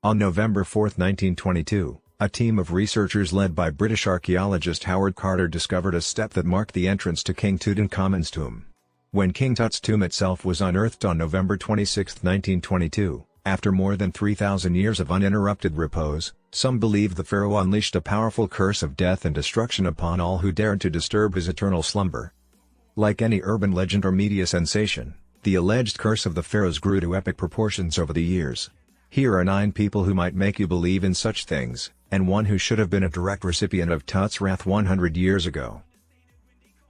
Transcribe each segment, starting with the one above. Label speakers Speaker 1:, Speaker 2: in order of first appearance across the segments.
Speaker 1: On November 4, 1922, a team of researchers led by British archaeologist Howard Carter discovered a step that marked the entrance to King Tutankhamun's tomb. When King Tut's tomb itself was unearthed on November 26, 1922, after more than 3,000 years of uninterrupted repose, some believed the pharaoh unleashed a powerful curse of death and destruction upon all who dared to disturb his eternal slumber. Like any urban legend or media sensation, the alleged curse of the pharaohs grew to epic proportions over the years. Here are 9 people who might make you believe in such things, and one who should have been a direct recipient of Tut's wrath 100 years ago.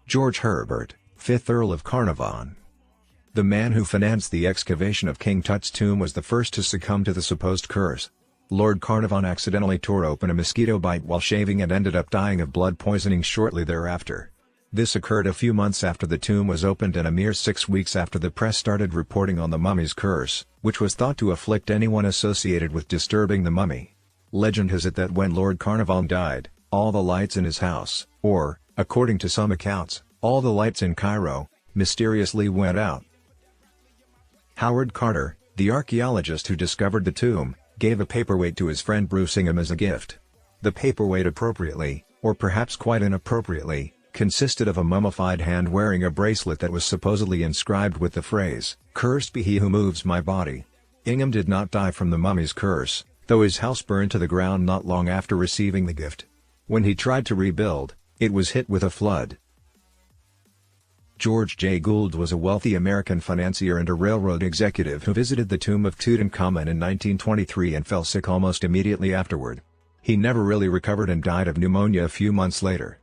Speaker 1: George Herbert, 5th Earl of Carnarvon. The man who financed the excavation of King Tut's tomb was the first to succumb to the supposed curse. Lord Carnarvon accidentally tore open a mosquito bite while shaving and ended up dying of blood poisoning shortly thereafter. This occurred a few months after the tomb was opened and a mere 6 weeks after the press started reporting on the mummy's curse, which was thought to afflict anyone associated with disturbing the mummy. Legend has it that when Lord Carnarvon died, all the lights in his house, or, according to some accounts, all the lights in Cairo, mysteriously went out. Howard Carter, the archaeologist who discovered the tomb, gave a paperweight to his friend Bruce Ingham as a gift. The paperweight appropriately, or perhaps quite inappropriately, consisted of a mummified hand wearing a bracelet that was supposedly inscribed with the phrase, "Cursed be he who moves my body." Ingham did not die from the mummy's curse, though his house burned to the ground not long after receiving the gift. When he tried to rebuild, it was hit with a flood. George J. Gould was a wealthy American financier and a railroad executive who visited the tomb of Tutankhamun in 1923 and fell sick almost immediately afterward. He never really recovered and died of pneumonia a few months later.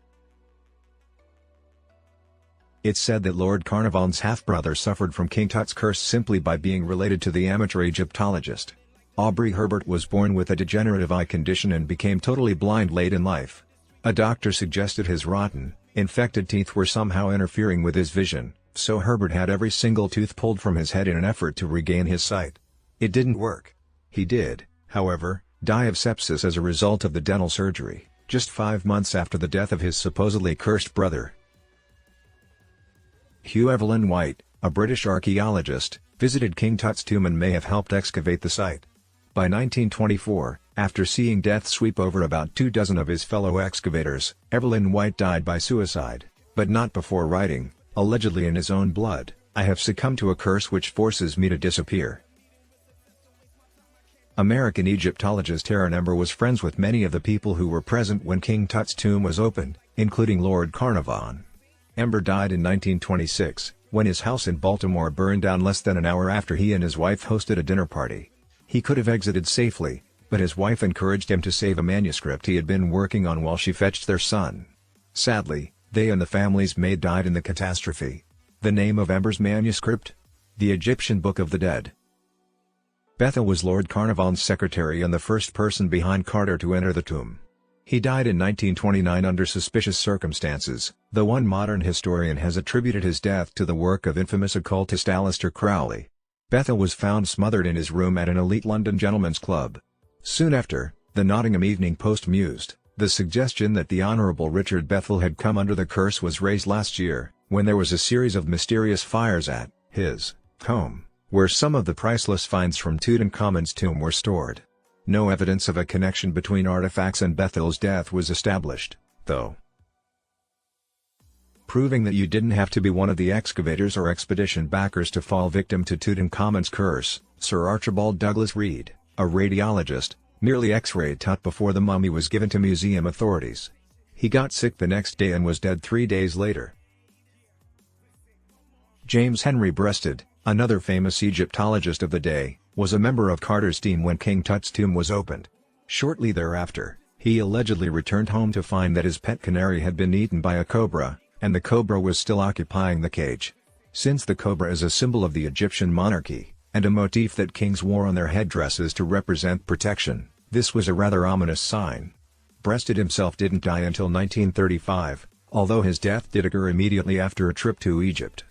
Speaker 1: It's said that Lord Carnarvon's half-brother suffered from King Tut's curse simply by being related to the amateur Egyptologist. Aubrey Herbert was born with a degenerative eye condition and became totally blind late in life. A doctor suggested his rotten, infected teeth were somehow interfering with his vision, so Herbert had every single tooth pulled from his head in an effort to regain his sight. It didn't work. He did, however, die of sepsis as a result of the dental surgery, just 5 months after the death of his supposedly cursed brother. Hugh Evelyn White, a British archaeologist, visited King Tut's tomb and may have helped excavate the site. By 1924, after seeing death sweep over about 24 of his fellow excavators, Evelyn White died by suicide, but not before writing, allegedly in his own blood, "I have succumbed to a curse which forces me to disappear." American Egyptologist Aaron Ember was friends with many of the people who were present when King Tut's tomb was opened, including Lord Carnarvon. Ember died in 1926, when his house in Baltimore burned down less than an hour after he and his wife hosted a dinner party. He could have exited safely, but his wife encouraged him to save a manuscript he had been working on while she fetched their son. Sadly, they and the family's maid died in the catastrophe. The name of Ember's manuscript? The Egyptian Book of the Dead. Bethel was Lord Carnarvon's secretary and the first person behind Carter to enter the tomb. He died in 1929 under suspicious circumstances, though one modern historian has attributed his death to the work of infamous occultist Aleister Crowley. Bethel was found smothered in his room at an elite London gentleman's club. Soon after, the Nottingham Evening Post mused, the suggestion that the Honourable Richard Bethel had come under the curse was raised last year, when there was a series of mysterious fires at his home, where some of the priceless finds from Tutankhamun's tomb were stored. No evidence of a connection between artifacts and Bethel's death was established, though. Proving that you didn't have to be one of the excavators or expedition backers to fall victim to Tutankhamun's curse, Sir Archibald Douglas Reed, a radiologist, merely x-rayed Tut before the mummy was given to museum authorities. He got sick the next day and was dead 3 days later. James Henry Breasted, another famous Egyptologist of the day, was a member of Carter's team when King Tut's tomb was opened. Shortly thereafter, he allegedly returned home to find that his pet canary had been eaten by a cobra, and the cobra was still occupying the cage. Since the cobra is a symbol of the Egyptian monarchy, and a motif that kings wore on their headdresses to represent protection, this was a rather ominous sign. Breasted himself didn't die until 1935, although his death did occur immediately after a trip to Egypt.